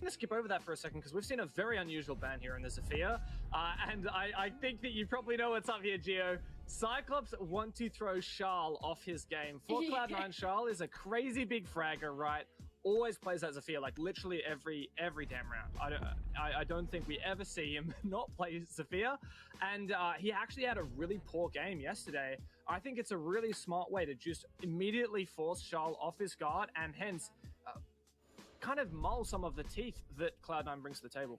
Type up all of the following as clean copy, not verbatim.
going to skip over that for a second because we've seen a very unusual ban here in the Zofia. And I think that you probably know what's up here, Gio. Cyclops want to throw Charl off his game. For Cloud9, Charl is a crazy big fragger, right? Always plays that Zofia, like literally every damn round. I don't think we ever see him not play Zofia. And he actually had a really poor game yesterday. I think it's a really smart way to just immediately force Charl off his guard and hence kind of mull some of the teeth that Cloud9 brings to the table.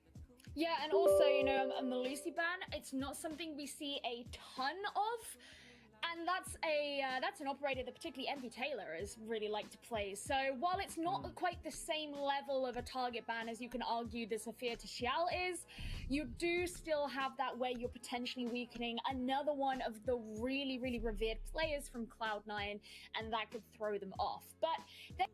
Yeah, and also, you know, a Melusi ban, it's not something we see a ton of. And that's an operator that particularly MP Taylor is really like to play. So while it's not quite the same level of a target ban as you can argue the Zofia to Xiao is, you do still have that where you're potentially weakening another one of the really, really revered players from Cloud9, and that could throw them off. But they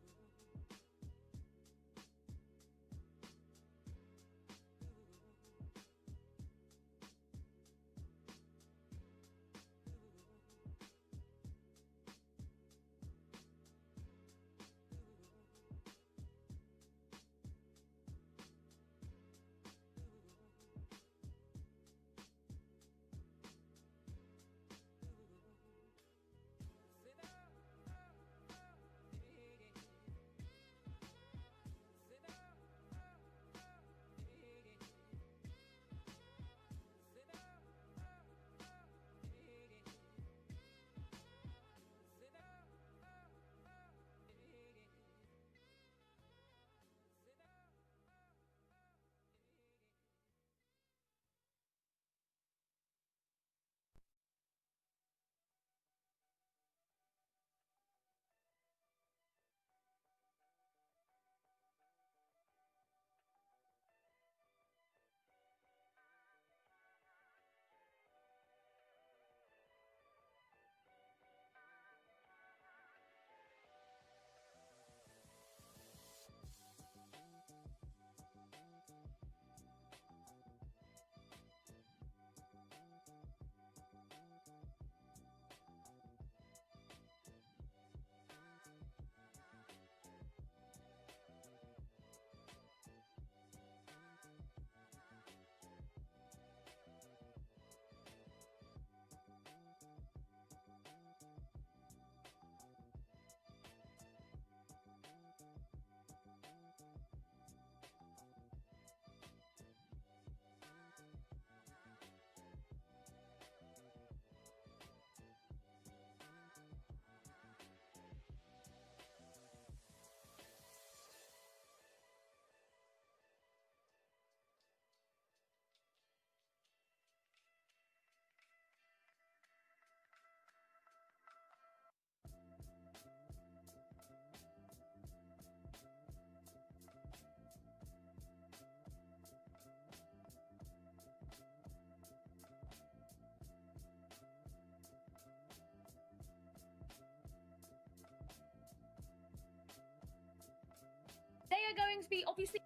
are going to be obviously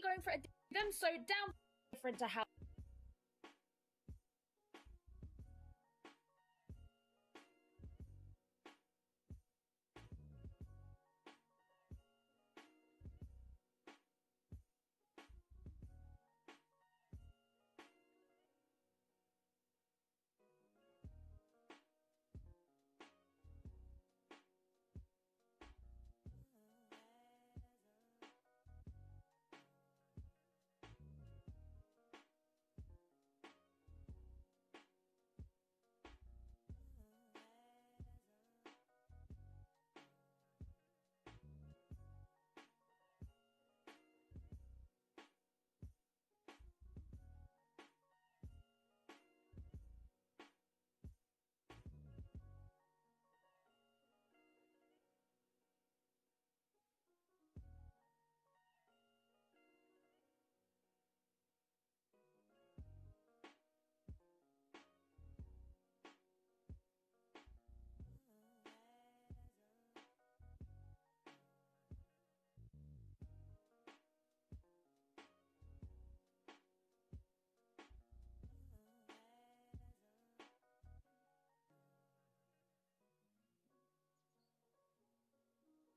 going for a them so down different to how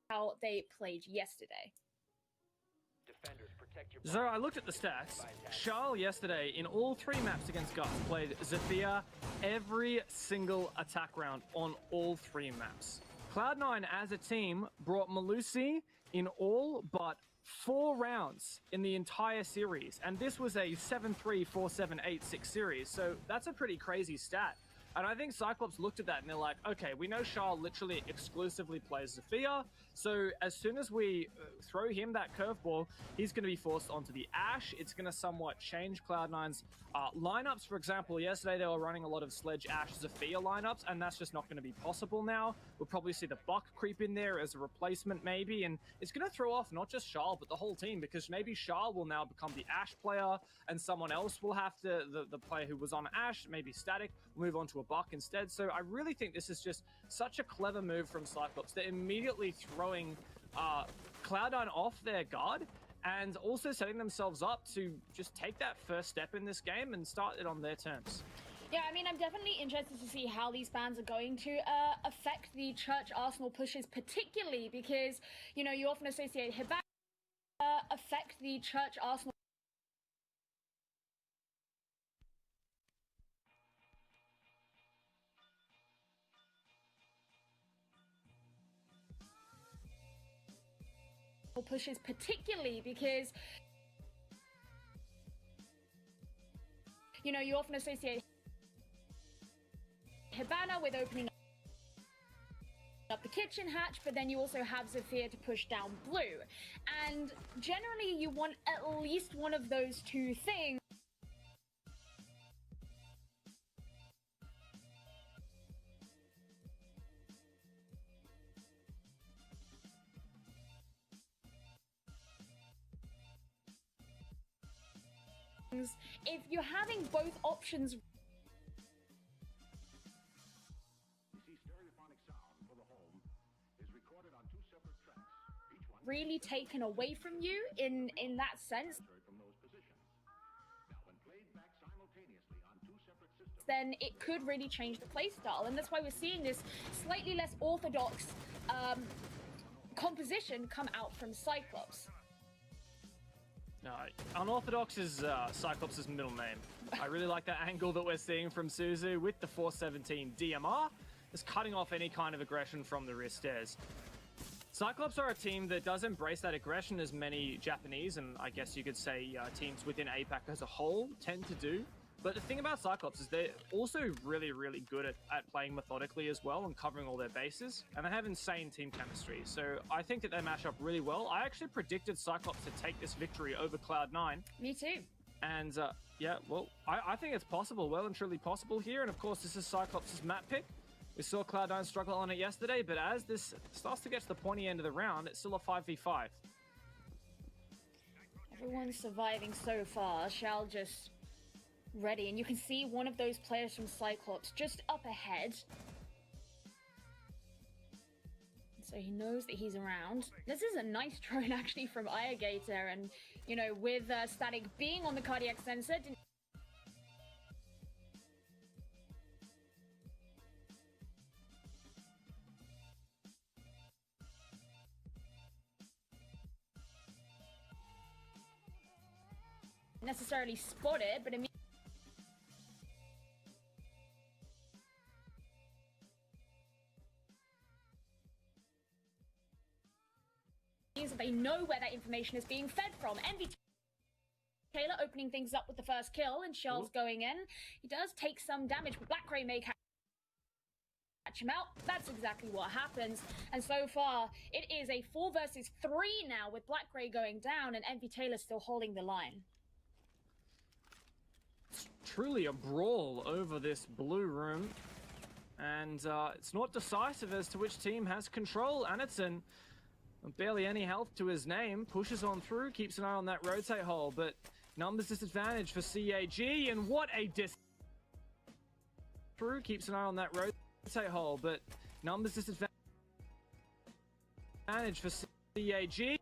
how they played yesterday. So I looked at the stats. Charles yesterday, in all 3 maps against Guts, played Zafir every single attack round on all 3 maps. Cloud9 as a team brought Melusi in all but 4 rounds in the entire series. And this was a 7-3, 4-7, 8-6 series. So that's a pretty crazy stat. And I think Cyclops looked at that and they're like, okay, we know Charles literally exclusively plays Zafir. So as soon as we throw him that curveball, he's going to be forced onto the Ashe. It's going to somewhat change Cloud9's lineups. For example, yesterday they were running a lot of Sledge, Ashe, Zafir lineups, and that's just not going to be possible now. We'll probably see the Buck creep in there as a replacement maybe, and it's going to throw off not just Charles, but the whole team, because maybe Charles will now become the Ashe player, and someone else will have to, the player who was on Ashe, maybe Static, move on to a Buck instead. So I really think this is just such a clever move from Cyclops. They're immediately throwing Cloud9 off their guard and also setting themselves up to just take that first step in this game and start it on their terms. Yeah, I mean, I'm definitely interested to see how these bans are going to affect the Church Arsenal pushes, particularly because, you know, you often associate Hibana affect the Church Arsenal pushes, particularly because, you know, you often associate Hibana with opening up the kitchen hatch, but then you also have Zafir to push down blue. And generally you want at least one of those 2 things. If you're having both options really taken away from you in that sense, then it could really change the playstyle, and that's why we're seeing this slightly less orthodox composition come out from Cyclops. Unorthodox is Cyclops' middle name. I really like that angle that we're seeing from Suzu with the 417 DMR. It's cutting off any kind of aggression from the rear stairs. Cyclops are a team that does embrace that aggression as many Japanese, and I guess you could say teams within APAC as a whole tend to do. But the thing about Cyclops is they're also really, really good at playing methodically as well and covering all their bases. And they have insane team chemistry. So I think that they match up really well. I actually predicted Cyclops to take this victory over Cloud9. Me too. And yeah, well, I think it's possible, well and truly possible here. And of course, this is Cyclops' map pick. We saw Cloud9 struggle on it yesterday, but as this starts to get to the pointy end of the round, it's still a 5v5. Everyone's surviving so far. Shall just ready, and you can see one of those players from Cyclops just up ahead. So he knows that he's around. This is a nice drone actually from Irrigator, and you know, with Static being on the cardiac sensor, didn't necessarily spot it, but immediately means that they know where that information is being fed from. Envy Taylor opening things up with the first kill, and Charles going in. He does take some damage, but Black Ray may catch him out. That's exactly what happens. And so far, it is a 4 versus 3 now, with Black Ray going down and Envy Taylor still holding the line. It's truly a brawl over this blue room, and it's not decisive as to which team has control. Anitson, barely any health to his name, pushes on through, keeps an eye on that rotate hole, but numbers disadvantage for CAG, and what a through, keeps an eye on that rotate hole, but numbers disadvantage for CAG.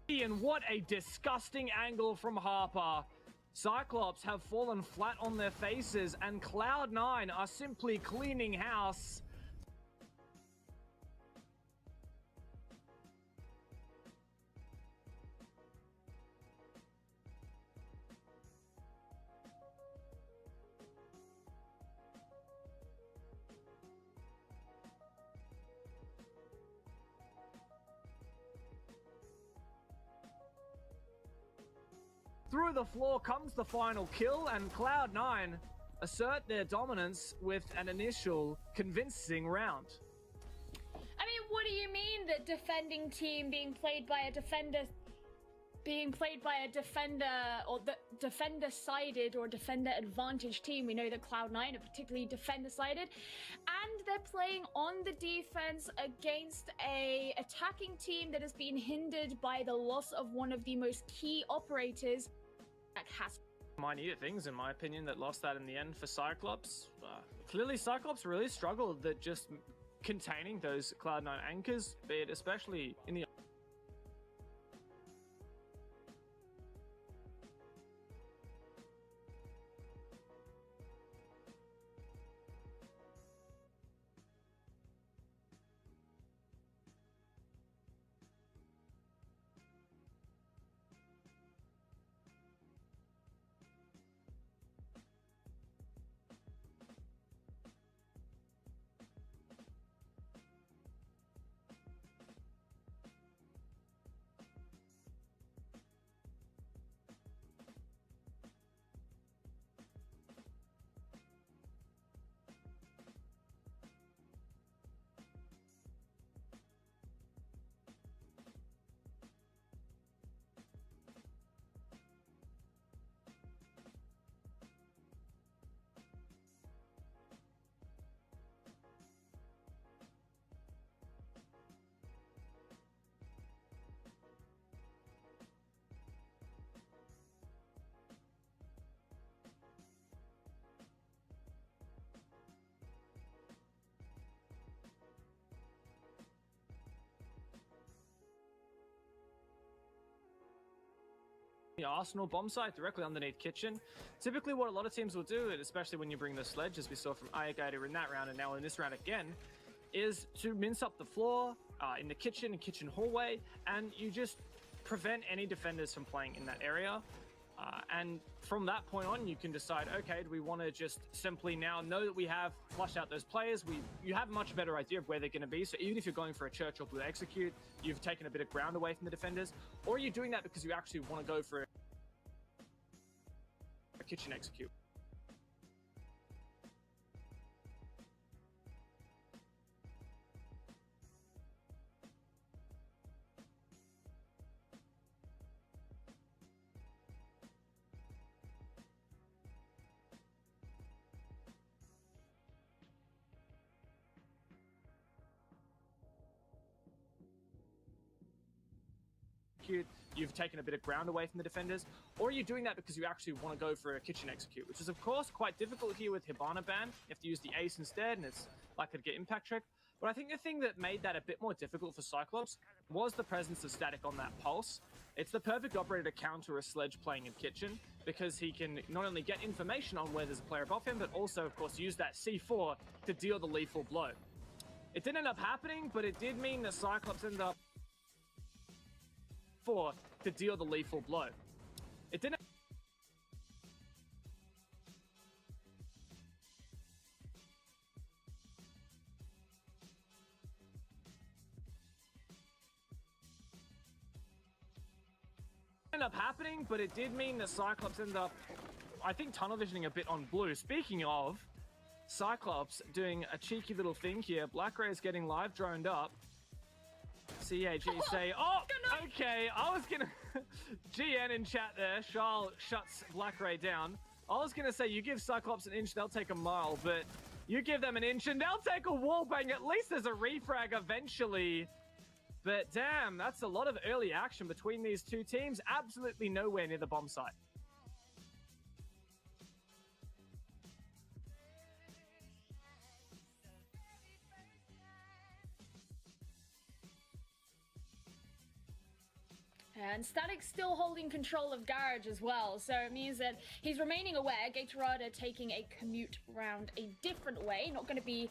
And what a disgusting angle from Harper. Cyclops have fallen flat on their faces, and Cloud9 are simply cleaning house. through the floor comes the final kill, and Cloud9 assert their dominance with an initial convincing round. I mean, what do you mean the defending team being played by a defender, or the defender-sided or defender-advantage team? We know that Cloud9 are particularly defender-sided, and they're playing on the defense against a attacking team that has been hindered by the loss of one of the most key operators that has Minute things, in my opinion, that lost that in the end for Cyclops. Clearly, Cyclops really struggled at just containing those Cloud9 anchors, be it especially in the Arsenal bomb site directly underneath kitchen. Typically what a lot of teams will do, especially when you bring the sledge, as we saw from Ayagator in that round and now in this round again, is to mince up the floor in the kitchen and kitchen hallway, and you just prevent any defenders from playing in that area. And from that point on, you can decide, okay, do we want to just simply now know that we have flushed out those players? You have a much better idea of where they're going to be. So even if you're going for a church or blue execute, you've taken a bit of ground away from the defenders. Or are you doing that because you actually want to go for a kitchen execute? You've taken a bit of ground away from the defenders, or are you doing that because you actually want to go for a kitchen execute, which is of course quite difficult here with Hibana ban. You have to use the ace instead, and it's likely to get impact trick. But I think the thing that made that a bit more difficult for Cyclops was the presence of static on that pulse. It's the perfect operator to counter a sledge playing in kitchen, because he can not only get information on where there's a player above him, but also of course use that C4 to deal the lethal blow. It didn't end up happening, but it did mean that Cyclops ended up to deal the lethal blow. It didn't end up happening, but it did mean that Cyclops ended up, I think, tunnel visioning a bit on blue. Speaking of Cyclops doing a cheeky little thing here, Black Ray is getting live droned up. CAG say, oh, okay, I was gonna... GN in chat there, Charles shuts Black Ray down. I was gonna say, you give Cyclops an inch, they'll take a mile, but you give them an inch and they'll take a wall bang. At least there's a refrag eventually. But damn, that's a lot of early action between these two teams. Absolutely nowhere near the bomb site. And Static's still holding control of Garage as well, so it means that he's remaining aware. Gatorada taking a commute round a different way, not going to be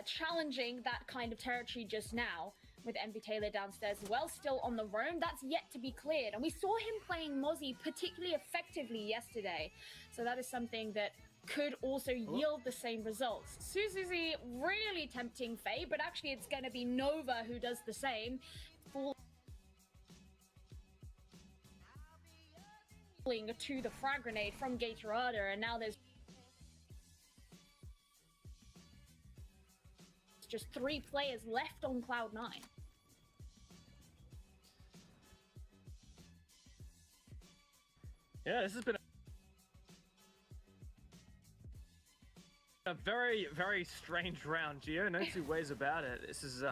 challenging that kind of territory just now, with MV Taylor downstairs as well, still on the roam. That's yet to be cleared, and we saw him playing Mozzie particularly effectively yesterday, so that is something that could also yield the same results. Suzuzi really tempting Faye, but actually it's going to be Nova who does the same. to the frag grenade from Gatorada, and now there's just 3 players left on Cloud9. Yeah, this has been a very, very strange round, Gio. No two ways about it. This is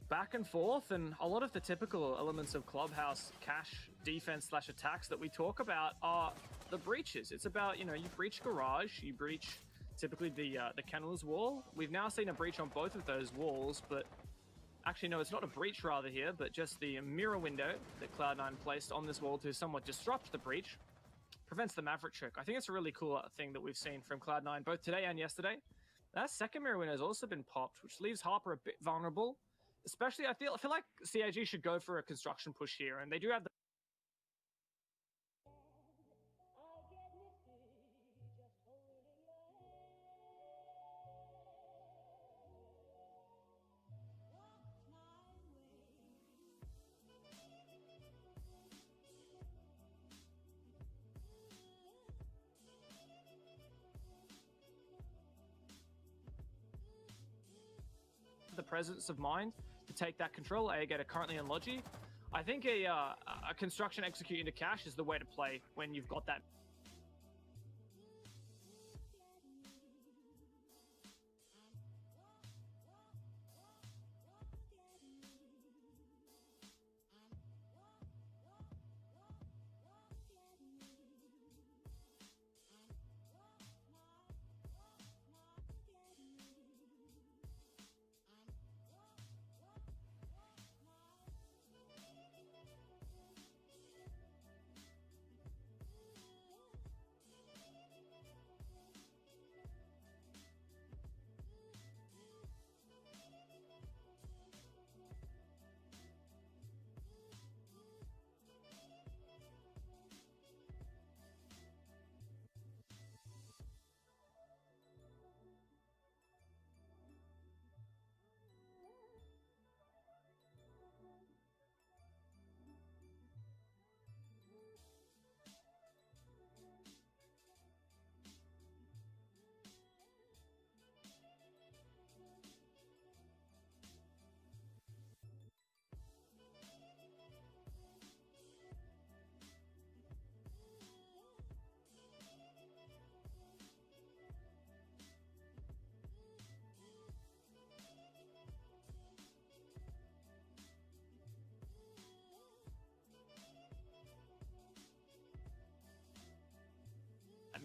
back and forth, and a lot of the typical elements of Clubhouse cash defense / attacks that we talk about are the breaches. It's about, you know, you breach garage, you breach typically the kennels wall. We've now seen a breach on both of those walls, but actually no, it's not a breach rather here, but just the mirror window that Cloud9 placed on this wall to somewhat disrupt the breach prevents the Maverick trick. I think it's a really cool thing that we've seen from Cloud9 both today and yesterday. That second mirror window has also been popped, which leaves Harper a bit vulnerable. Especially, I feel like CIG should go for a construction push here, and they do have the presence of mind to take that control. Aegator currently in Logi. I think a construction execute into cash is the way to play when you've got that.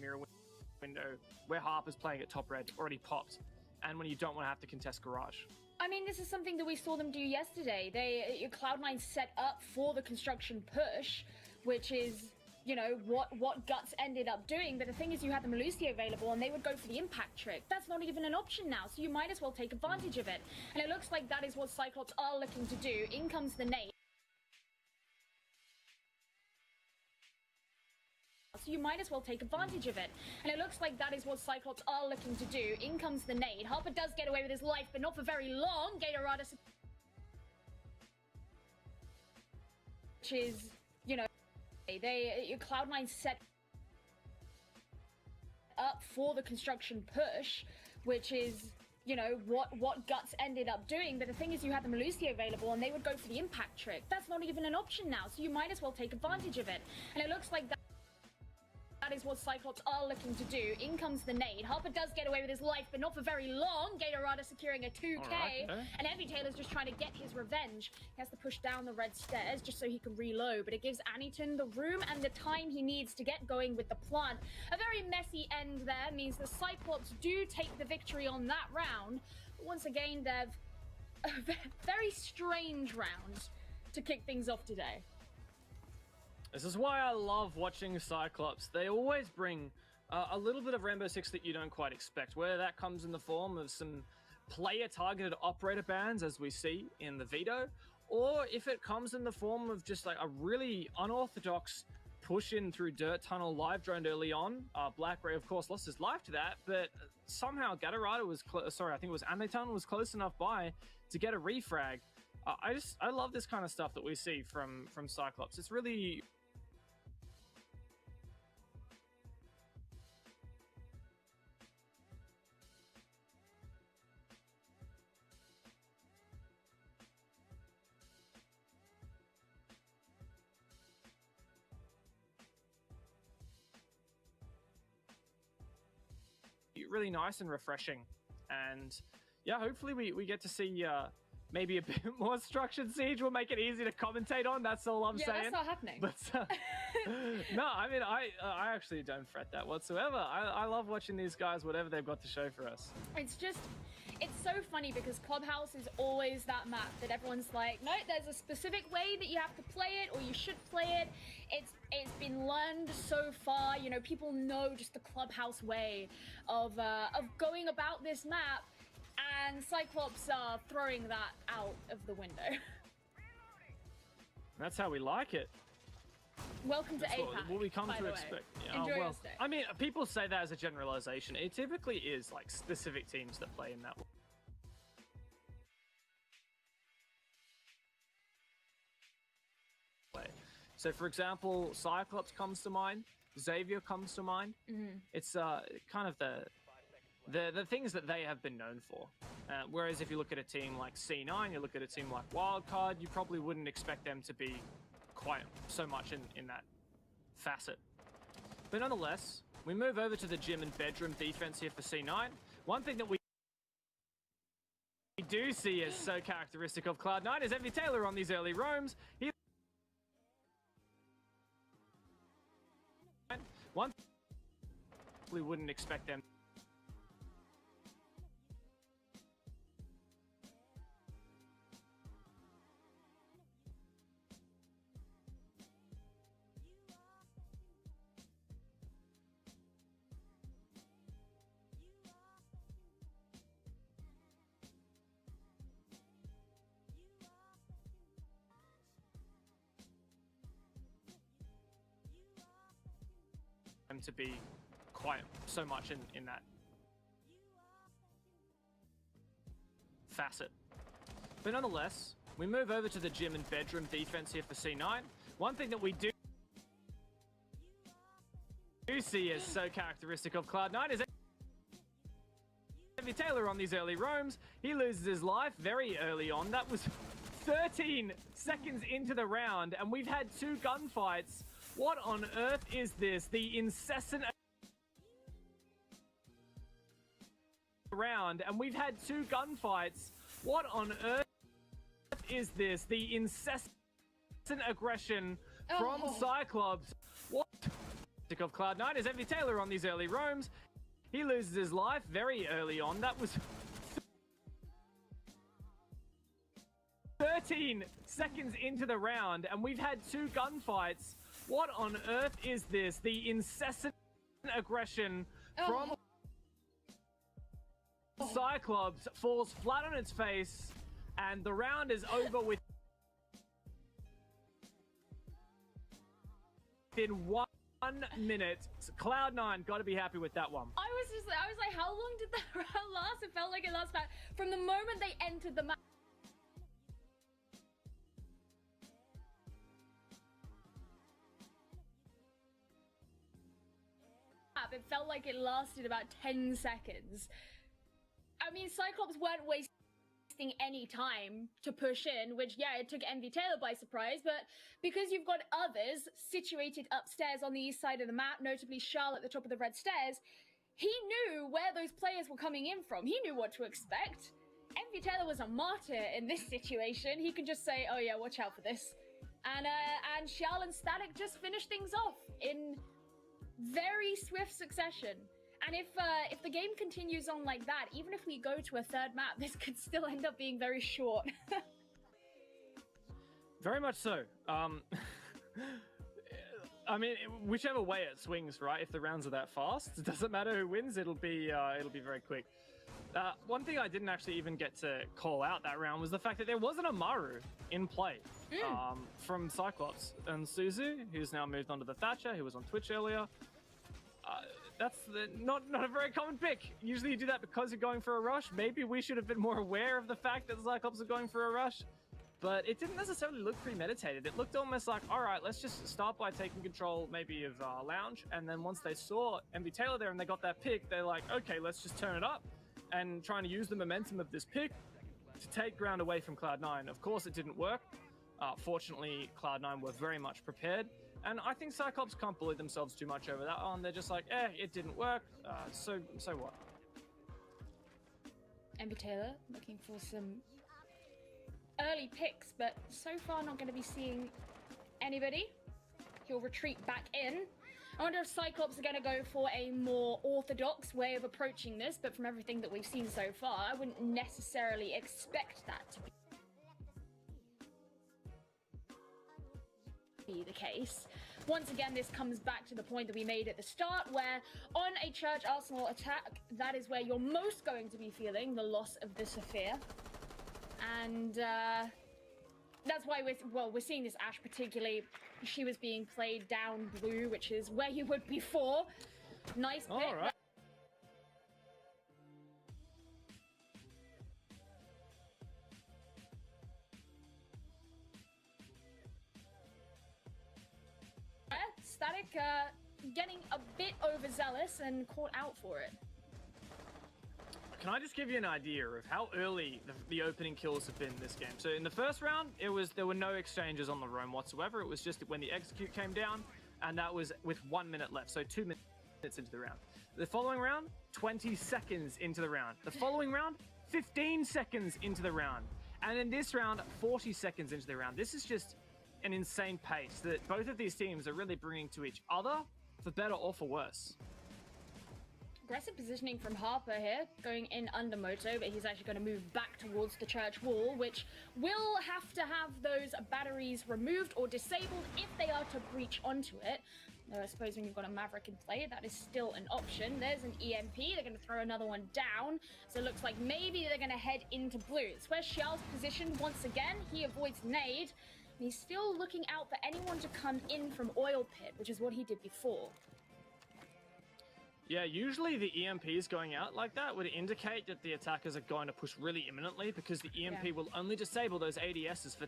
Mirror window where Harper's playing at top red already popped, and when you don't want to have to contest garage. I mean, this is something that we saw them do yesterday. Cloud9 set up for the construction push, which is, you know, what Guts ended up doing. But the thing is, you had the Melusi available, and they would go for the impact trick. That's not even an option now, so you might as well take advantage of it. And it looks like that is what Cyclops are looking to do. In comes the nade. So you might as well take advantage of it. And it looks like that is what Cyclops are looking to do. In comes the nade. Harper does get away with his life, but not for very long. Gatorada, which is, you know, Cloud9 set up for the construction push, which is, you know, what Guts ended up doing. But the thing is, you had the Melusi available, and they would go for the impact trick. That's not even an option now, so you might as well take advantage of it. And it looks like that is what Cyclops are looking to do. In comes the nade. Harper does get away with his life, but not for very long. Gatorada securing a 2K. And Envy Taylor's just trying to get his revenge. He has to push down the red stairs just so he can reload, but it gives Anyton the room and the time he needs to get going with the plant. A very messy end there means the Cyclops do take the victory on that round. But once again, Dev, a very strange round to kick things off today. This is why I love watching Cyclops. They always bring a little bit of Rainbow Six that you don't quite expect, whether that comes in the form of some player-targeted operator bans, as we see in the Veto, or if it comes in the form of just like a really unorthodox push in through Dirt Tunnel live droned early on. Blackberry, of course, lost his life to that, but somehow Gatorada was I think it was Anyton was close enough by to get a refrag. I love this kind of stuff that we see from Cyclops. It's really really nice and refreshing. And yeah, hopefully we get to see maybe a bit more structured Siege. Will make it easy to commentate on. That's all I'm saying. Yeah, that's not happening. But no, I mean, I actually don't fret that whatsoever. I love watching these guys, whatever they've got to show for us. It's so funny because Clubhouse is always that map that everyone's like, no, there's a specific way that you have to play it or you should play it. It's been learned so far, you know, people know just the Clubhouse way of going about this map, and Cyclops are throwing that out of the window. That's how we like it. Welcome to APAC. What we come to expect. Yeah, Enjoy your stay. I mean, people say that as a generalization. It typically is like specific teams that play in that way. So, for example, Cyclops comes to mind. Xavier comes to mind. Mm-hmm. It's kind of the things that they have been known for. Whereas if you look at a team like C9, you look at a team like Wildcard, you probably wouldn't expect them to be quite so much in that facet. But nonetheless, we move over to the gym and bedroom defense here for C9. One thing that we do see as so characteristic of Cloud9 is Envy Taylor on these early roams. One we wouldn't expect them to be quite so much in that facet. But nonetheless, we move over to the gym and bedroom defense here for C9. One thing that we do see as so characteristic of Cloud9 is Envy Taylor on these early roams. He loses his life very early on. That was 13 seconds into the round, and we've had 2 gunfights. What on earth is this? The incessant round, and we've had 2 gunfights. What on earth is this? The incessant aggression from Cyclops. What of Cloud9 is Envy Taylor on these early roams. He loses his life very early on. That was 13 seconds into the round, and we've had 2 gunfights. What on earth is this? The incessant aggression from Cyclops falls flat on its face, and the round is over within 1 minute. Cloud9 got to be happy with that one. I was like, how long did that round last? It felt like it lasted from the moment they entered the map. It felt like it lasted about 10 seconds. I mean, Cyclops weren't wasting any time to push in, which, yeah, it took Envy Taylor by surprise, but because you've got others situated upstairs on the east side of the map, notably Charles at the top of the red stairs, he knew where those players were coming in from. He knew what to expect. Envy Taylor was a martyr in this situation. He could just say, oh yeah, watch out for this. And Charles and Static just finished things off in very swift succession. And if the game continues on like that, even if we go to a 3rd map, this could still end up being very short. Very much so. I mean, whichever way it swings, right? If the rounds are that fast, it doesn't matter who wins. It'll be very quick. One thing I didn't actually even get to call out that round was the fact that there wasn't a Maru in play from Cyclops and Suzu, who's now moved on to the Thatcher, who was on Twitch earlier. That's not a very common pick. Usually you do that because you're going for a rush. Maybe we should have been more aware of the fact that the Cyclops are going for a rush. but it didn't necessarily look premeditated. It looked almost like, all right, let's just start by taking control maybe of Lounge, and then once they saw MV Taylor there and they got that pick, they're like, okay, let's just turn it up and trying to use the momentum of this pick to take ground away from Cloud9. Of course, it didn't work. Fortunately, Cloud9 were very much prepared, and I think Cyclops can't bully themselves too much over that one. They're just like, it didn't work, so what? MV Taylor looking for some early picks, but so far not going to be seeing anybody. He'll retreat back in. I wonder if Cyclops are going to go for a more orthodox way of approaching this, but from everything that we've seen so far, I wouldn't necessarily expect that to be the case. Once again, this comes back to the point that we made at the start, where on a Church Arsenal attack, that is where you're most going to be feeling the loss of the Sophia. And that's why we're seeing this Ashe particularly. She was being played down blue, which is where you would before. Nice pick. All right. Static getting a bit overzealous and caught out for it. Can I just give you an idea of how early the opening kills have been in this game? So in the first round, there were no exchanges on the roam whatsoever. It was just when the execute came down, and that was with 1 minute left, so 2 minutes into the round. The following round, 20 seconds into the round. The following round, 15 seconds into the round. And in this round, 40 seconds into the round. This is just an insane pace that both of these teams are really bringing to each other, for better or for worse. Aggressive positioning from Harper here, going in under Moto, but he's actually going to move back towards the church wall, which will have to have those batteries removed or disabled if they are to breach onto it. Though I suppose when you've got a Maverick in play, that is still an option. There's an EMP, they're going to throw another one down, so it looks like maybe they're going to head into blue. It's where Xiao's positioned once again. He avoids nade, and he's still looking out for anyone to come in from Oil Pit, which is what he did before. Yeah, usually the EMPs going out like that would indicate that the attackers are going to push really imminently, because the EMP will only disable those ADSs for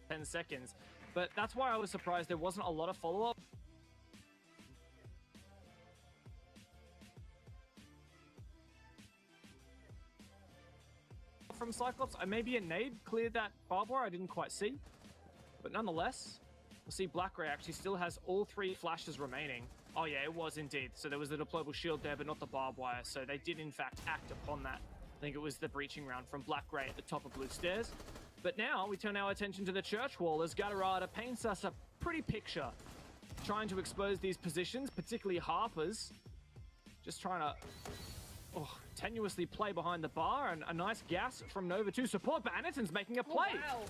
10 seconds. But that's why I was surprised there wasn't a lot of follow-up. From Cyclops, maybe a nade cleared that barbed wire I didn't quite see. But nonetheless, we'll see Black Ray actually still has all 3 flashes remaining. Oh yeah, it was indeed. So there was the deployable shield there, but not the barbed wire. So they did in fact act upon that. I think it was the breaching round from Black Ray at the top of blue stairs. But now we turn our attention to the church wall as Gatorada paints us a pretty picture. Trying to expose these positions, particularly Harper's. Just trying to tenuously play behind the bar, and a nice gas from Nova to support, but Aniston's making a play. Oh, wow.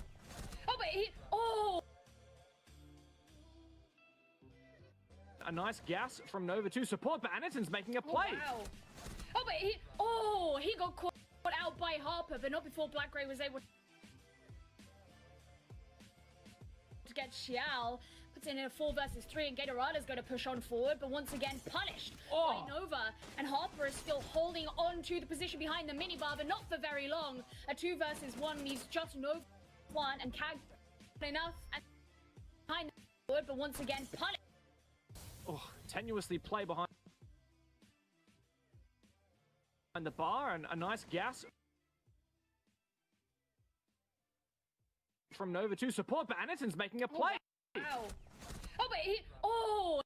Oh, but he... Oh! A nice gas from Nova to support, but Aniston's making a play. Oh, wow. Oh, but he... Oh, he got caught out by Harper, but not before Black Ray was able to get Xiao. Puts in a 4 versus 3, and Gatorada's going to push on forward, but once again punished by Nova. And Harper is still holding on to the position behind the minibar, but not for very long. A 2 versus 1 needs just Nova one, and Cag enough and behind forward, but once again punished. Tenuously play behind the bar, and a nice gas from Nova to support, but Aniston's making a play. Oh, wow. Oh, but he... Oh!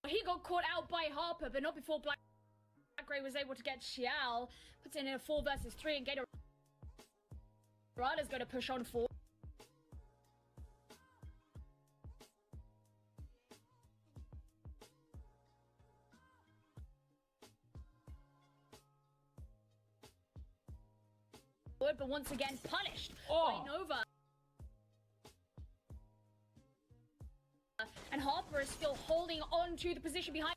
He got caught out by Harper, but not before Black Ray was able to get Xiao. Puts in a 4 versus 3, and Gatorada's going to push on forward. But once again punished by Nova. And Harper is still holding on to the position behind.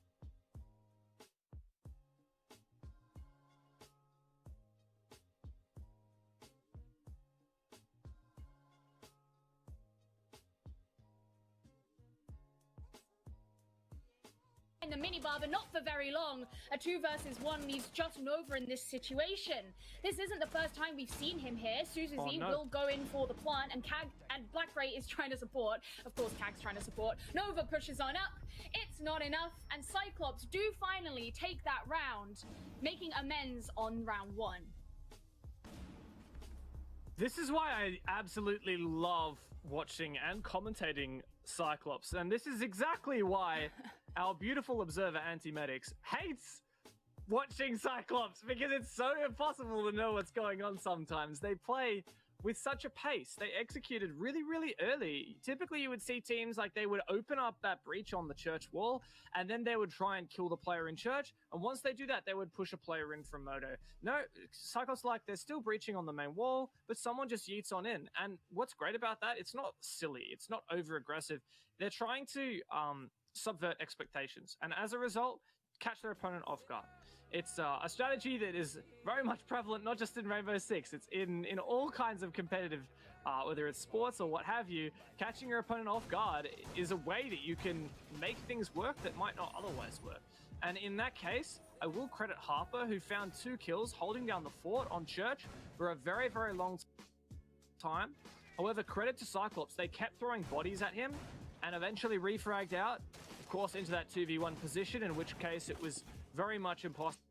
The the minibar, but not for very long. A 2 versus 1 leaves just Nova in this situation. This isn't the first time we've seen him here. Suzuzi will go in for the plant, and Kag and Black Ray is trying to support. Of course, Kag's trying to support. Nova pushes on up. It's not enough, and Cyclops do finally take that round, making amends on round 1. This is why I absolutely love watching and commentating Cyclops, and this is exactly why our beautiful observer Antimedics hates watching Cyclops, because it's so impossible to know what's going on sometimes. They play with such a pace. They executed really, really early. Typically, you would see teams like they would open up that breach on the church wall, and then they would try and kill the player in church. And once they do that, they would push a player in from Moto. No, Cyclops, like, they're still breaching on the main wall, but someone just yeets on in. And what's great about that, it's not silly. It's not over-aggressive. They're trying to subvert expectations. And as a result, catch their opponent off guard. It's a strategy that is very much prevalent, not just in Rainbow Six. It's in all kinds of competitive, whether it's sports or what have you. Catching your opponent off guard is a way that you can make things work that might not otherwise work. And in that case, I will credit Harper, who found 2 kills holding down the fort on Church for a very, very long time. However, credit to Cyclops. They kept throwing bodies at him and eventually refragged out, of course, into that 2v1 position, in which case it was very much impossible